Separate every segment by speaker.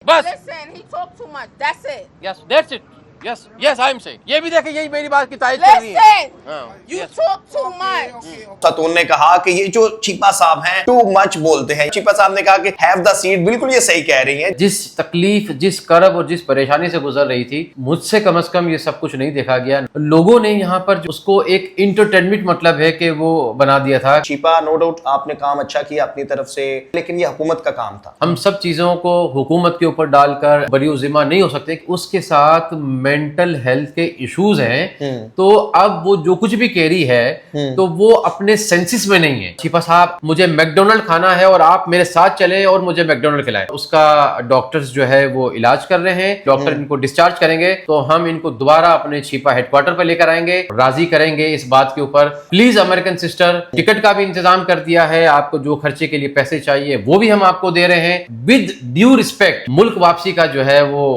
Speaker 1: बस
Speaker 2: Listen, he talked too much. That's it.
Speaker 1: Yes that's it yes yes I am saying ये भी देखे यही मेरी बात की तारीफ कर रही है
Speaker 2: Listen, you
Speaker 1: yes.
Speaker 2: talk too much.
Speaker 3: खातून ने कहा कि ये जो चीपा साहब हैं टू मच बोलते हैं। चीपा साहब ने कहा कि हैव द सीट, बिल्कुल ये सही कह रही हैं।
Speaker 4: जिस तकलीफ, जिस करब और जिस परेशानी से गुजर रही थी, मुझसे कम से कम ये सब कुछ नहीं देखा गया। लोगों ने यहाँ पर उसको एक इंटरटेनमेंट मतलब है कि वो बना दिया था।
Speaker 3: चीपा नो डाउट आपने काम अच्छा किया अपनी तरफ से, लेकिन ये हुकूमत का काम था।
Speaker 4: हम सब चीजों को हुकूमत के ऊपर डालकर बरी जिम्मा नहीं हो सकते। उसके साथ मेंटल हेल्थ के इश्यूज हैं, तो अब वो जो कुछ भी कह रही है तो वो अपने सेंसिस में नहीं है। चीपा साहब, मुझे मैकडोनल्ड खाना है और आप मेरे साथ चले और मुझे मैकडोनल्ड खिलाएं। उसका डॉक्टर्स जो है वो इलाज कर रहे हैं। डॉक्टर इनको डिस्चार्ज करेंगे तो हम इनको दोबारा अपने चीपा हेडक्वार्टर पर लेकर आएंगे, राजी करेंगे इस बात के ऊपर। प्लीज अमेरिकन सिस्टर, टिकट का भी इंतजाम कर दिया है, आपको जो खर्चे के लिए पैसे चाहिए वो भी हम आपको दे रहे हैं। विद ड्यू रिस्पेक्ट मुल्क वापसी का जो है वो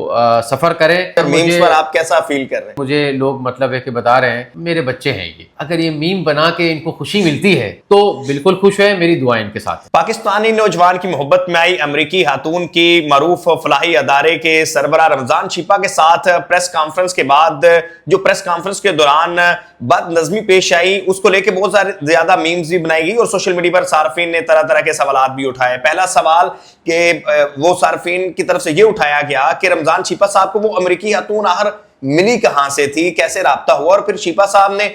Speaker 4: सफर करें।
Speaker 3: मीम्स पर आप कैसा फील कर रहे हैं?
Speaker 4: मुझे लोग मतलब है कि बता रहे हैं मेरे बच्चे हैं ये, अगर ये मीम बना के इनको खुशी मिलती है तो बिल्कुल खुश है, मेरी दुआएं इनके साथ।
Speaker 3: पाकिस्तानी नौजवान की मोहब्बत में आई अमरीकी खातून की मरूफ फलाही अदारे के सरबराह रमजान चीपा के साथ प्रेस कॉन्फ्रेंस के बाद जो प्रेस कॉन्फ्रेंस के दौरान बदनज़मी पेश आई, उसको लेके बहुत सारे ज्यादा मीम्स भी बनाई गई और सोशल मीडिया पर सार्फिन ने तरह तरह के सवाल भी उठाए। पहला सवाल कि वो सार्फिन की तरफ से ये उठाया गया कि रमजान चीपा साहब को वो अमरीकी खातून आहर मिली कहां से थी, कैसे राब्ता हुआ, और फिर चीपा साहब ने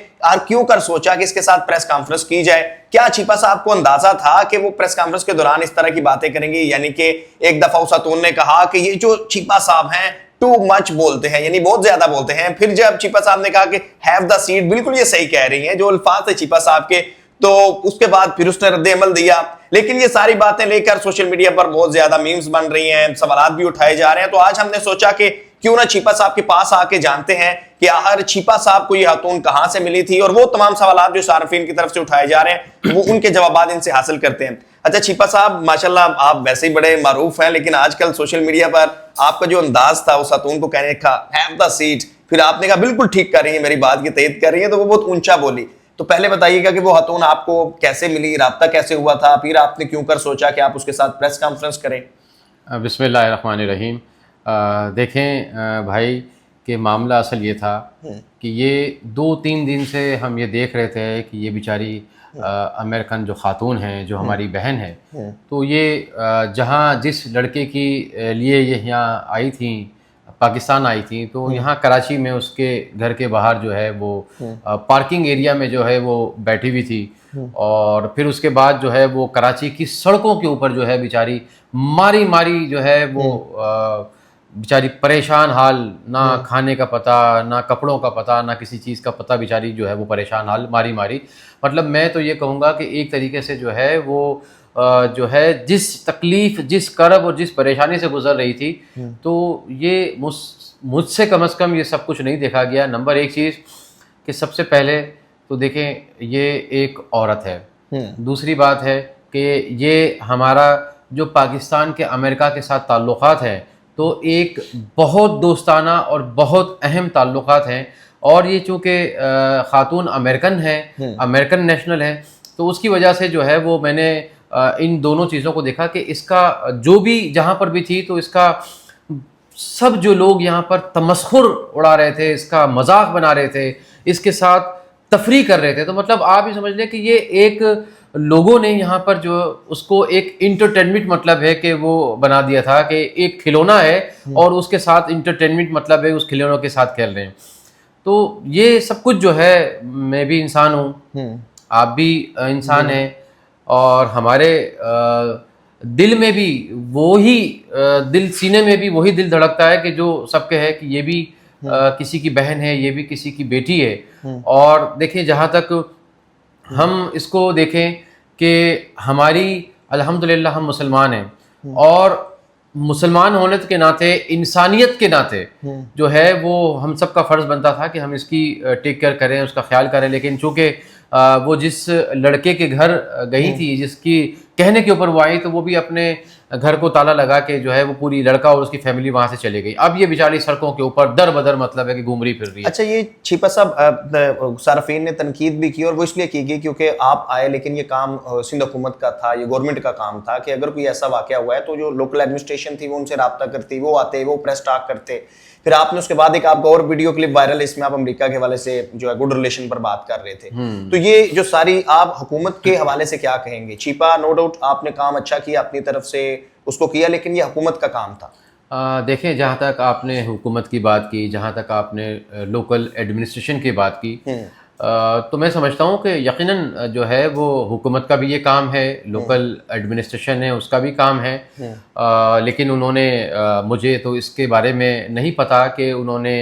Speaker 3: क्यों कर सोचा कि इसके साथ प्रेस कॉन्फ्रेंस की जाए। क्या चीपा साहब को अंदाजा था कि वो प्रेस कॉन्फ्रेंस के दौरान इस तरह की बातें करेंगे? यानी कि एक दफा उस खातून ने कहा कि ये जो चीपा साहब हैं टू मच बोलते हैं, यानी बहुत ज्यादा बोलते हैं। फिर जब चीपा साहब ने कहा कि हैव द सीट, बिल्कुल ये सही कह रही हैं, जो अल्फाज थे चीपा साहब के, तो उसके बाद फिर उसने रद्द अमल दिया। लेकिन ये सारी बातें लेकर सोशल मीडिया पर बहुत ज्यादा मीम्स बन रही हैं, सवाल भी उठाए जा रहे हैं। तो आज हमने सोचा कि क्यों ना चीपा साहब के पास आके जानते हैं कि आखिर चीपा साहब को ये खातून कहां से मिली थी, और वो तमाम सवाल जो सार्फिन की तरफ से उठाए जा रहे हैं वो उनके जवाब इनसे हासिल करते हैं। अच्छा चीपा साहब, माशाल्लाह आप वैसे ही बड़े मारूफ हैं, लेकिन आजकल सोशल मीडिया पर आपका जो अंदाज था उस खातून को कहने का हैव द सीट, फिर आपने कहा बिल्कुल ठीक कर रही है, मेरी बात की तयद कर रही है, तो वो बहुत ऊंचा बोली। तो पहले बताइएगा कि वो खातून आपको कैसे मिली, राब्ता कैसे हुआ था, फिर आपने क्यों कर सोचा कि आप उसके साथ प्रेस कॉन्फ्रेंस करें?
Speaker 4: बिस्मिल्लाहिर्रहमानिर्रहीम। देखें भाई कि मामला असल ये था कि ये 2-3 दिन से हम ये देख रहे थे कि ये बेचारी अमेरिकन जो खातून हैं, जो हमारी बहन है, तो ये जहाँ जिस लड़के की लिए ये यहाँ आई थी, पाकिस्तान आई थी, तो यहाँ कराची में उसके घर के बाहर जो है वो पार्किंग एरिया में जो है वो बैठी हुई थी। और फिर उसके बाद जो है वो कराची की सड़कों के ऊपर जो है बेचारी मारी मारी जो है वो बेचारी परेशान हाल, ना खाने का पता, ना कपड़ों का पता, ना किसी चीज़ का पता, बेचारी जो है वो परेशान हाल, मारी मारी। मतलब मैं तो ये कहूँगा कि एक तरीके से जो है वो जो है जिस तकलीफ, जिस करब और जिस परेशानी से गुजर रही थी, तो ये मुझसे कम से कम ये सब कुछ नहीं देखा गया। नंबर एक चीज़ कि सबसे पहले तो देखें ये एक औरत है। दूसरी बात है कि ये हमारा जो पाकिस्तान के अमेरिका के साथ ताल्लुक़ात हैं, तो एक बहुत दोस्ताना और बहुत अहम ताल्लुक़ात हैं। और ये चूँकि ख़ातून अमेरिकन है, अमेरिकन नेशनल है, तो उसकी वजह से जो है वो मैंने इन दोनों चीज़ों को देखा कि इसका जो भी जहाँ पर भी थी, तो इसका सब जो लोग यहाँ पर तमस्खुर उड़ा रहे थे, इसका मजाक बना रहे थे, इसके साथ तफरी कर रहे थे। तो मतलब आप ही समझ लें कि ये एक लोगों ने यहाँ पर जो उसको एक इंटरटेनमेंट मतलब है कि वो बना दिया था कि एक खिलौना है और उसके साथ इंटरटेनमेंट मतलब है उस खिलौनों के साथ खेल रहे हैं। तो ये सब कुछ जो है, मैं भी इंसान हूँ, आप भी इंसान हैं, और हमारे दिल में भी वही दिल, सीने में भी वही दिल धड़कता है कि जो सबके है कि ये भी किसी की बहन है, ये भी किसी की बेटी है। और देखिए, जहाँ तक हम इसको देखें कि हमारी अल्हम्दुलिल्लाह हम मुसलमान हैं, और मुसलमान होने के नाते, इंसानियत के नाते जो है वो हम सब का फ़र्ज़ बनता था कि हम इसकी टेक केयर करें, उसका ख्याल करें। लेकिन चूँकि वो जिस लड़के के घर गई थी, जिसकी कहने के ऊपर वो आई, तो वो भी अपने घर को ताला लगा के जो है वो पूरी लड़का और उसकी फैमिली वहां से चली गई। अब ये बेचारी सड़कों के ऊपर दर बदर मतलब है कि घूम रही फिर रही है।
Speaker 3: अच्छा, ये छिपा साहब सार्फिन ने तनकीद भी की और वो इसलिए की गई क्योंकि आप आए, लेकिन ये काम सिंध हुकूमत का था, ये गवर्नमेंट का काम था कि अगर कोई ऐसा वाकया हुआ है तो जो लोकल एडमिनिस्ट्रेशन थी वो उनसे रब्ता करती, वो आते, वो प्रेस टॉक करते। फिर आपने उसके बाद एक आपका और वीडियो क्लिप वायरल है, इसमें आप अमेरिका के हवाले से जो है गुड रिलेशन पर बात कर रहे थे। तो ये जो सारी आप हुकूमत के हवाले से क्या कहेंगे? छिपा नो डाउट आपने काम अच्छा किया अपनी तरफ से, उसको किया, लेकिन ये हुकूमत का काम था।
Speaker 4: देखें, जहाँ तक आपने हुकूमत की बात की, जहाँ तक आपने लोकल एडमिनिस्ट्रेशन की बात की, तो मैं समझता हूँ कि यकीनन जो है वो हुकूमत का भी ये काम है, लोकल एडमिनिस्ट्रेशन है उसका भी काम है। लेकिन उन्होंने मुझे तो इसके बारे में नहीं पता कि उन्होंने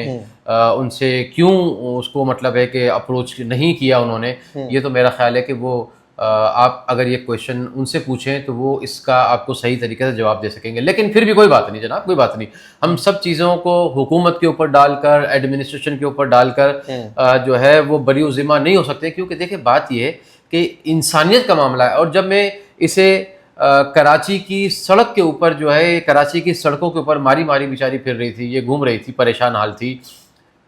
Speaker 4: उनसे क्यों उसको मतलब है कि अप्रोच नहीं किया उन्होंने। ये तो मेरा ख्याल है कि वो आप अगर ये क्वेश्चन उनसे पूछें तो वो इसका आपको सही तरीके से जवाब दे सकेंगे। लेकिन फिर भी कोई बात नहीं जनाब, कोई बात नहीं। हम सब चीज़ों को हुकूमत के ऊपर डालकर, एडमिनिस्ट्रेशन के ऊपर डालकर जो है वो बरी ज़िम्मा नहीं हो सकते, क्योंकि देखिए बात ये है कि इंसानियत का मामला है। और जब मैं इसे कराची की सड़क के ऊपर जो है, कराची की सड़कों के ऊपर मारी मारी बेचारी फिर रही थी, ये घूम रही थी, परेशान हाल थी,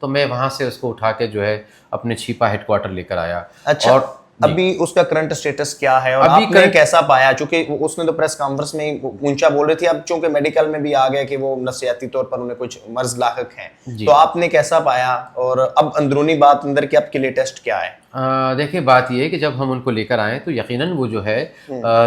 Speaker 4: तो मैं वहाँ से उसको उठा के जो है अपने छिपा हेडक्वार्टर लेकर आया।
Speaker 3: अच्छा,
Speaker 4: और
Speaker 3: अभी उसका करंट स्टेटस क्या है और आपने कैसा पाया? चूंकि उसने तो प्रेस कॉन्फ्रेंस में ऊंचा बोल रही थी, अब चूंकि मेडिकल में भी आ गया कि वो नफसियाती तौर पर उन्हें कुछ मर्ज लाहक हैं, तो आपने कैसा पाया? और अब अंदरूनी बात अंदर की आपके लेटेस्ट क्या है?
Speaker 4: देखिए बात ये है कि जब हम उनको लेकर आए तो यकीनन वो जो है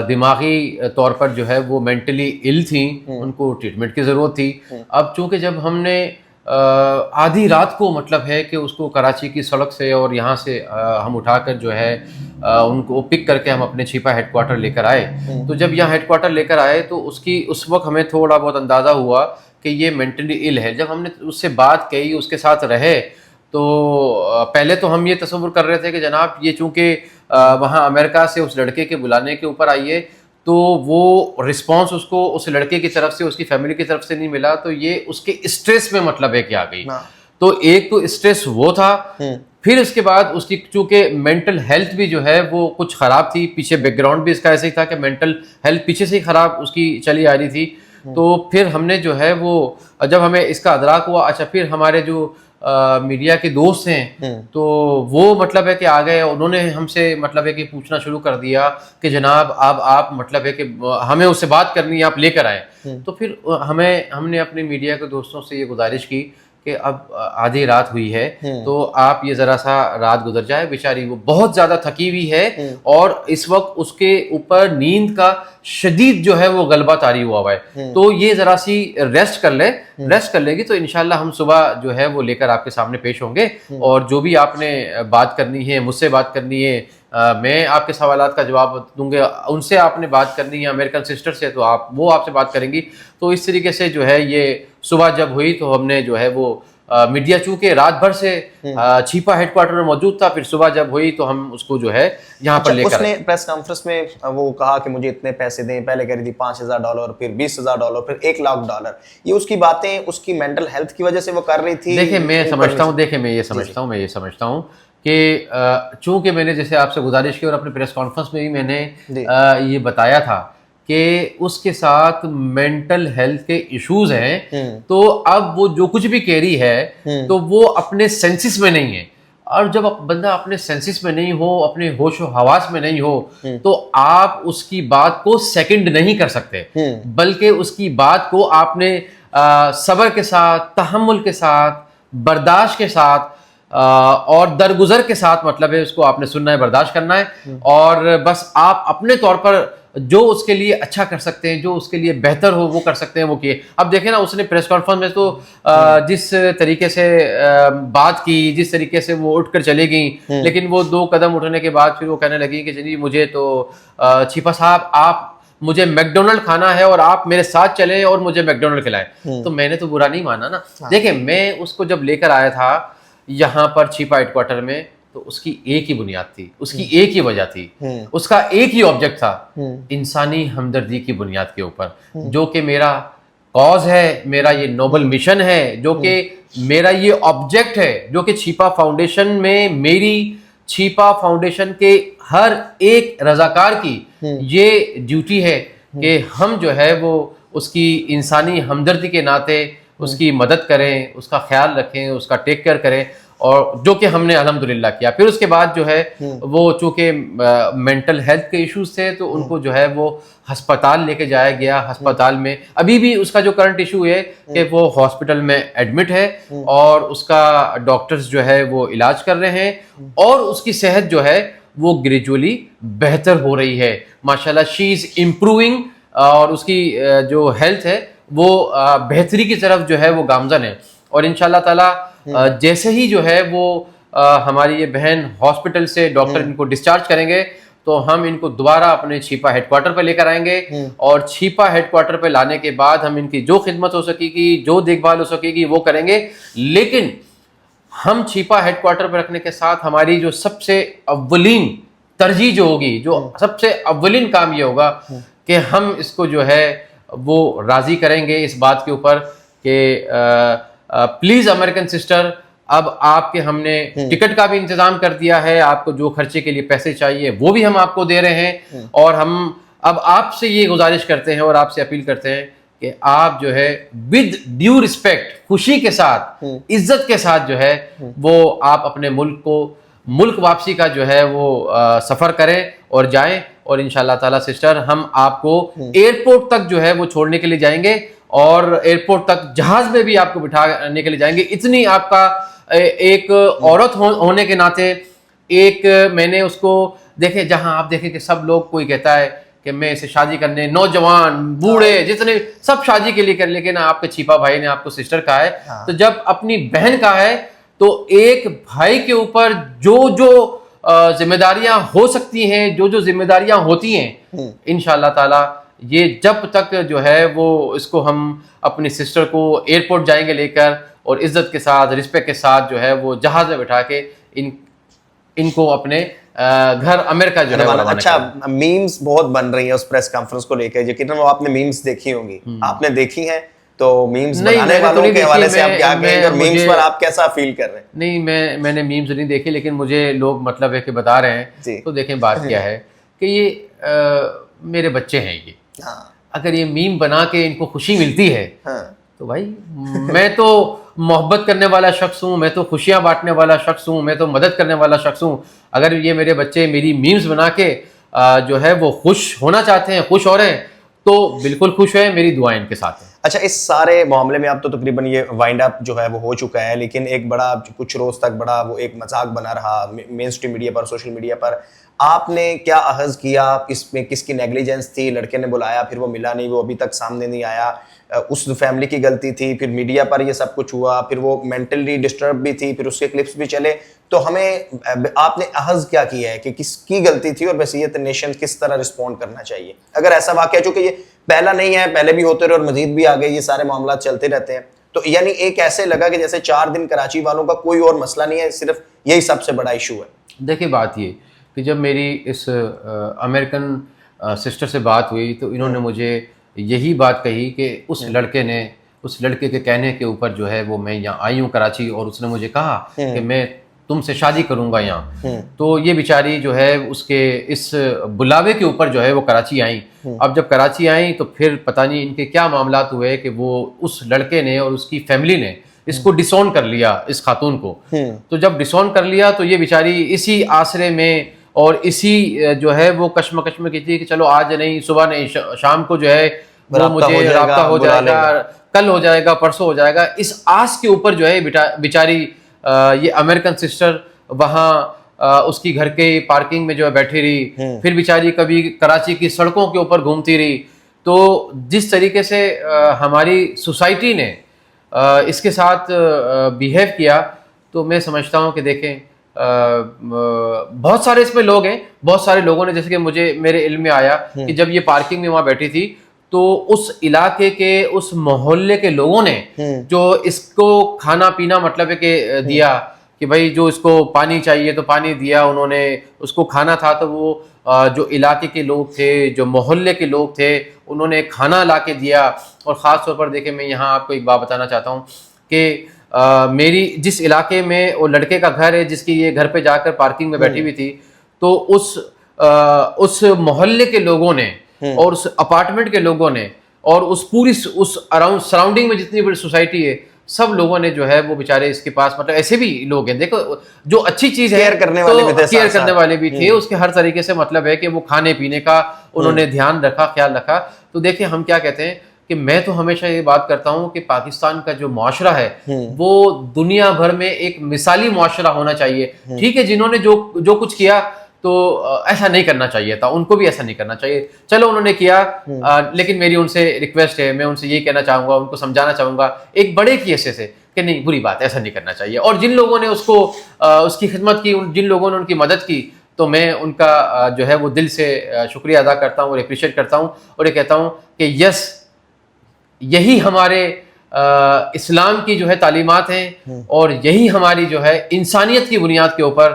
Speaker 4: दिमागी तौर पर जो है वो मेंटली इल थी, उनको ट्रीटमेंट की ज़रूरत थी। अब चूंकि जब हमने आधी रात को मतलब है कि उसको कराची की सड़क से और यहाँ से हम उठाकर जो है उनको पिक करके हम अपने छिपा हेडक्वार्टर लेकर आए, तो जब यहाँ हेडक्वार्टर लेकर आए तो उसकी उस वक्त हमें थोड़ा बहुत अंदाज़ा हुआ कि ये मेंटली इल है। जब हमने उससे बात की, उसके साथ रहे, तो पहले तो हम ये तस्वुर कर रहे थे कि जनाब ये चूँकि वहाँ अमेरिका से उस लड़के के बुलाने के ऊपर आई है, तो वो रिस्पांस उसको उस लड़के की तरफ से, उसकी फैमिली की तरफ से नहीं मिला, तो ये उसके स्ट्रेस में मतलब है कि आ गई। तो एक तो स्ट्रेस वो था, फिर इसके बाद उसकी चूंकि मेंटल हेल्थ भी जो है वो कुछ ख़राब थी, पीछे बैकग्राउंड भी इसका ऐसे ही था कि मेंटल हेल्थ पीछे से ही ख़राब उसकी चली आ रही थी। तो फिर हमने जो है वो जब हमें इसका अदराक हुआ, अच्छा फिर हमारे जो मीडिया के दोस्त हैं तो वो मतलब है कि आ गए, उन्होंने हमसे मतलब है कि पूछना शुरू कर दिया कि जनाब आप मतलब है कि हमें उससे बात करनी है, आप लेकर आए। तो फिर हमने अपने मीडिया के दोस्तों से ये गुजारिश की कि अब आधी रात हुई है तो आप ये ज़रा सा रात गुजर जाए, बेचारी वो बहुत ज़्यादा थकी हुई है और इस वक्त उसके ऊपर नींद का शदीद जो है वो गलबा तारी हुआ है, तो ये ज़रा सी रेस्ट कर ले, रेस्ट कर लेगी तो इंशाल्लाह हम सुबह जो है वो लेकर आपके सामने पेश होंगे और जो भी आपने बात करनी है, मुझसे बात करनी है, मैं आपके सवालात का जवाब दूंगा, उनसे आपने बात करनी है, अमेरिकन सिस्टर से तो वो आपसे बात करेंगी। तो इस तरीके से जो है ये सुबह जब हुई तो हमने जो है वो मीडिया चूंकि रात भर से छिपा हेडक्वार्टर में मौजूद था, फिर सुबह जब हुई तो हम उसको जो है यहाँ पर लेकर
Speaker 3: उसने प्रेस कॉन्फ्रेंस में वो कहा कि मुझे इतने पैसे दें, पहले कह रही थी $5,000, फिर $20,000, फिर $1,00,000। ये उसकी बातें उसकी मेंटल हेल्थ की वजह से वो कर रही थी।
Speaker 4: देखिए मैं ये समझता हूँ कि चूंकि मैंने जैसे आपसे गुजारिश की और अपने प्रेस कॉन्फ्रेंस में भी मैंने ये बताया था कि उसके साथ मेंटल हेल्थ के इश्यूज हैं, तो अब वो जो कुछ भी कह रही है तो वो अपने सेंसिस में नहीं है, और जब बंदा अपने सेंसिस में नहीं हो, अपने होश व हवास में नहीं हो, तो आप उसकी बात को सेकंड नहीं कर सकते, बल्कि उसकी बात को आपने सब्र के साथ, तहम्मुल के साथ, बर्दाश्त के साथ और दरगुजर के साथ मतलब है उसको आपने सुनना है, बर्दाश्त करना है, और बस आप अपने तौर पर जो उसके लिए अच्छा कर सकते हैं, जो उसके लिए बेहतर हो वो कर सकते हैं, वो किए। अब देखें ना, उसने प्रेस कॉन्फ्रेंस में तो जिस तरीके से बात की, जिस तरीके से वो उठकर चली गई, लेकिन वो 2 कदम उठने के बाद फिर वो कहने लगी कि जी मुझे तो छिपा साहब आप मुझे मैकडोनल्ड खाना है और आप मेरे साथ चले और मुझे मैकडोनल्ड खिलाएं। तो मैंने तो बुरा नहीं माना ना। देखिए मैं उसको जब लेकर आया था यहाँ पर छिपा हेडक्वार्टर में, तो उसकी एक ही बुनियाद थी, उसकी एक ही वजह थी, उसका एक ही ऑब्जेक्ट था, इंसानी हमदर्दी की बुनियाद के ऊपर, जो कि मेरा कॉज है, मेरा ये नोबल मिशन है, जो कि मेरा ये ऑब्जेक्ट है, जो कि छिपा फाउंडेशन में मेरी छिपा फाउंडेशन के हर एक रजाकार की ये ड्यूटी है कि हम जो है वो उसकी इंसानी हमदर्दी के नाते उसकी मदद करें, उसका ख्याल रखें, उसका टेक केयर करें, और जो कि हमने अल्हम्दुलिल्लाह किया। फिर उसके बाद जो है वो चूँकि मेंटल हेल्थ के इश्यूज थे तो उनको जो है वो अस्पताल लेके जाया गया। अस्पताल में अभी भी उसका जो करंट इशू है कि वो हॉस्पिटल में एडमिट है और उसका डॉक्टर्स जो है वो इलाज कर रहे हैं और उसकी सेहत जो है वो ग्रेजुअली बेहतर हो रही है माशाल्लाह। शी इज़ इम्प्रूविंग और उसकी जो हेल्थ है वो बेहतरी की तरफ जो है वो गामजन है। और इंशाल्लाह ताला जैसे ही जो है वो हमारी ये बहन हॉस्पिटल से डॉक्टर इनको डिस्चार्ज करेंगे तो हम इनको दोबारा अपने छिपा हेडक्वार्टर पे लेकर आएंगे और छिपा हेडक्वार्टर पे लाने के बाद हम इनकी जो खिदमत हो सकेगी, जो देखभाल हो सकेगी वो करेंगे। लेकिन हम छिपा हेडक्वार्टर पे रखने के साथ हमारी जो सबसे अव्वलीन तरजीह जो होगी, जो सबसे अव्वलीन काम ये होगा कि हम इसको जो है वो राजी करेंगे इस बात के ऊपर कि प्लीज अमेरिकन सिस्टर, अब आपके हमने टिकट का भी इंतजाम कर दिया है, आपको जो खर्चे के लिए पैसे चाहिए वो भी हम आपको दे रहे हैं, और हम अब आपसे ये गुजारिश करते हैं और आपसे अपील करते हैं कि आप जो है विद ड्यू रिस्पेक्ट, खुशी के साथ, इज्जत के साथ जो है वो आप अपने मुल्क वापसी का जो है वो सफर करें और जाएं। और इंशाल्लाह ताला सिस्टर हम आपको एयरपोर्ट तक जो है वो छोड़ने के लिए जाएंगे और एयरपोर्ट तक जहाज में भी आपको बिठाने के लिए जाएंगे। इतनी आपका एक औरत होने के नाते एक मैंने उसको देखे, जहां आप देखें कि सब लोग, कोई कहता है कि मैं इसे शादी करने, नौजवान बूढ़े जितने सब शादी के लिए कर, लेकिन आपके छिपा भाई ने आपको सिस्टर कहा है। तो जब अपनी बहन का है तो एक भाई के ऊपर जो जो जिम्मेदारियां हो सकती हैं, जो जो जिम्मेदारियां होती हैं, इंशाल्लाह ताला ये जब तक जो है वो इसको हम अपनी सिस्टर को एयरपोर्ट जाएंगे लेकर और इज्जत के साथ, रिस्पेक्ट के साथ जो है वो जहाज में बैठा के इनको अपने घर अमेरिका जो है।
Speaker 3: अच्छा, मीम्स बहुत बन रही है उस प्रेस कॉन्फ्रेंस को लेकर, यकीनन वो आपने मीम्स देखी होंगी, आपने देखी हैं? तो मीम्स बनाने वालों के हवाले से आप क्या कहेंगे और मीम्स पर आप कैसा फील कर रहे हैं?
Speaker 4: नहीं, मैंने मीम्स नहीं देखे, लेकिन मुझे लोग मतलब है कि बता रहे हैं। तो देखें बात क्या है कि ये मेरे बच्चे हैं, ये अगर ये मीम बना के इनको खुशी मिलती है तो भाई मैं तो मोहब्बत करने वाला शख्स हूँ, मैं तो खुशियाँ बांटने वाला शख्स हूँ, मैं तो मदद करने वाला शख्स हूँ। अगर ये मेरे बच्चे मेरी मीम्स बना के जो है वो खुश होना चाहते हैं, खुश हो रहे हैं, तो बिल्कुल खुश है, मेरी दुआएं इनके साथ हैं।
Speaker 3: अच्छा, इस सारे मामले में आप तो तकरीबन ये वाइंड अप जो है वो हो चुका है, लेकिन एक बड़ा कुछ रोज तक बड़ा वो एक मजाक बना रहा मेन स्ट्रीम मीडिया पर, सोशल मीडिया पर। आपने क्या अहज किया, इसमें किसकी नेग्लिजेंस थी? लड़के ने बुलाया, फिर वो मिला नहीं, वो अभी तक सामने नहीं आया, उस फैमिली की गलती थी, फिर मीडिया पर ये सब कुछ हुआ, फिर वो मेंटली डिस्टर्ब भी थी, फिर उसके क्लिप्स भी चले। तो हमें आपने अहज क्या किया है कि किसकी गलती थी और वसीयत नेशन किस तरह रिस्पॉन्ड करना चाहिए अगर ऐसा वाकया, चूंकि ये पहला नहीं है, पहले भी होते रहे और मजीद भी आगे ये सारे मामला चलते रहते हैं, तो यानी एक ऐसे लगा कि जैसे 4 दिन कराची वालों का कोई और मसला नहीं है, सिर्फ यही सबसे बड़ा इशू है।
Speaker 4: देखिए बात ये कि जब मेरी इस अमेरिकन सिस्टर से बात हुई तो इन्होंने मुझे यही बात कही कि उस लड़के के कहने के ऊपर जो है वो मैं यहाँ आई हूँ कराची, और उसने मुझे कहा कि मैं तुमसे शादी करूँगा यहाँ। तो ये बेचारी जो है उसके इस बुलावे के ऊपर जो है वो कराची आई। अब जब कराची आई तो फिर पता नहीं इनके क्या मामलात हुए कि वो उस लड़के ने और उसकी फैमिली ने इसको डिसऑन कर लिया, इस खातून को। तो जब डिसऑन कर लिया तो ये बेचारी इसी आसरे में और इसी जो है वो कश्मकश में की थी कि चलो आज नहीं, सुबह नहीं, शाम को जो है वो मुझे राब्ता हो जाएगा, कल हो जाएगा, परसों हो जाएगा। इस आस के ऊपर जो है बेचारी ये अमेरिकन सिस्टर वहाँ उसकी घर के पार्किंग में जो है बैठी रही, फिर बेचारी कभी कराची की सड़कों के ऊपर घूमती रही। तो जिस तरीके से हमारी सोसाइटी ने इसके साथ बिहेव किया, तो मैं समझता हूँ कि देखें बहुत सारे इसमें लोग हैं, बहुत सारे लोगों ने, जैसे कि मेरे इल्म में आया कि जब ये पार्किंग में वहाँ बैठी थी तो उस इलाके के, उस मोहल्ले के लोगों ने जो इसको खाना पीना मतलब है कि दिया कि भाई जो इसको पानी चाहिए तो पानी दिया उन्होंने, उसको खाना था तो वो जो इलाके के लोग थे, जो मोहल्ले के लोग थे, उन्होंने खाना ला के दिया। और ख़ास तौर पर देखें, मैं यहाँ आपको एक बात बताना चाहता हूँ कि मेरी जिस इलाके में वो लड़के का घर है, जिसकी ये घर पे जाकर पार्किंग में बैठी हुई थी, तो उस मोहल्ले के लोगों ने और उस अपार्टमेंट के लोगों ने और उस पूरी उस अराउंड सराउंडिंग में जितनी बड़ी सोसाइटी है, सब लोगों ने जो है वो बेचारे इसके पास, मतलब ऐसे भी लोग हैं, देखो जो अच्छी चीज है,
Speaker 3: केयर करने वाले भी थे,
Speaker 4: केयर करने वाले भी थे, उसके हर तरीके से मतलब है कि वो खाने पीने का उन्होंने ध्यान रखा, ख्याल रखा। तो देखिए हम क्या कहते हैं कि मैं तो हमेशा ये बात करता हूँ कि पाकिस्तान का जो मुआशरा है वो दुनिया भर में एक मिसाली मुआशरा होना चाहिए। ठीक है, जिन्होंने जो कुछ किया तो ऐसा नहीं करना चाहिए था, उनको भी ऐसा नहीं करना चाहिए, चलो उन्होंने किया, लेकिन मेरी उनसे रिक्वेस्ट है, मैं उनसे ये कहना चाहूंगा, उनको समझाना चाहूंगा एक बड़े की हैसियत से कि नहीं, बुरी बात, ऐसा नहीं करना चाहिए। और जिन लोगों ने उसको उसकी खिदमत की, जिन लोगों ने उनकी मदद की, तो मैं उनका जो है वो दिल से शुक्रिया अदा करता हूँ और अप्रिशिएट करता हूँ और ये कहता हूँ कि यस, यही हमारे इस्लाम की जो है तालीमात हैं और यही हमारी जो है इंसानियत की बुनियाद के ऊपर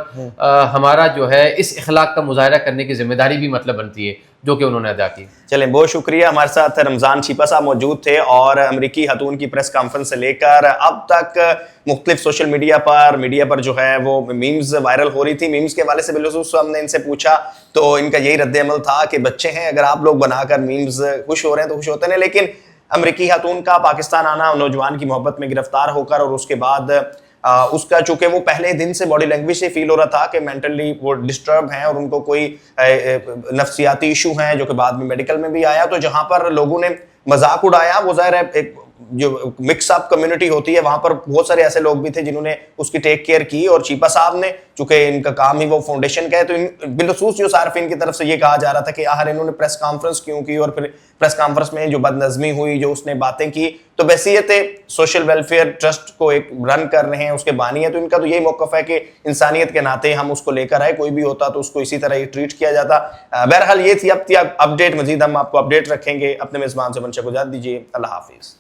Speaker 4: हमारा जो है इस इखलाक का मुजाहरा करने की जिम्मेदारी भी मतलब बनती है, जो कि उन्होंने अदा की।
Speaker 3: चलें, बहुत शुक्रिया। हमारे साथ रमज़ान छिपा साहब मौजूद थे और अमेरिकी खातून की प्रेस कॉन्फ्रेंस से लेकर अब तक मुख्तलिफ सोशल मीडिया पर जो है वो मीम्स वायरल हो रही थी। मीम्स के हवाले से बिलखुसूस हमने इनसे पूछा तो इनका यही रद्द-ए-अमल था कि बच्चे हैं, अगर आप लोग बनाकर मीम्स खुश हो रहे हैं तो खुश होते हैं, लेकिन अमेरिकी खातून का पाकिस्तान आना, नौजवान की मोहब्बत में गिरफ्तार होकर और उसके बाद उसका चूंकि वो पहले दिन से बॉडी लैंग्वेज से फील हो रहा था कि मेंटली वो डिस्टर्ब हैं और उनको कोई नफ्सियाती इशू हैं, जो कि बाद में मेडिकल में भी आया। तो जहां पर लोगों ने मजाक उड़ाया, वो जाहिर है एक जो मिक्सअप कम्युनिटी होती है वहां पर बहुत सारे ऐसे लोग भी थे जिन्होंने उसकी टेक केयर की। और चीपा साहब ने, चूंकि इनका काम ही वो फाउंडेशन का है, तो बिलखुसूस जो सार्फिन की तरफ से ये कहा जा रहा था कि आखिर इन्होंने प्रेस कॉन्फ्रेंस क्यों की और फिर प्रेस कॉन्फ्रेंस में जो बदनज़मी हुई, जो उसने बातें की, तो बहसीयत सोशल वेलफेयर ट्रस्ट को एक रन कर रहे हैं, उसके बानी है, तो इनका तो यही मौक़िफ़ है कि इंसानियत के नाते हम उसको लेकर आए, कोई भी होता तो उसको इसी तरह ही ट्रीट किया जाता। बहरहाल ये थी अब अपडेट, मजीद हम आपको अपडेट रखेंगे। अपने मेज़बान से मंशा को इजाज़त दीजिए, अल्लाह हाफिज़।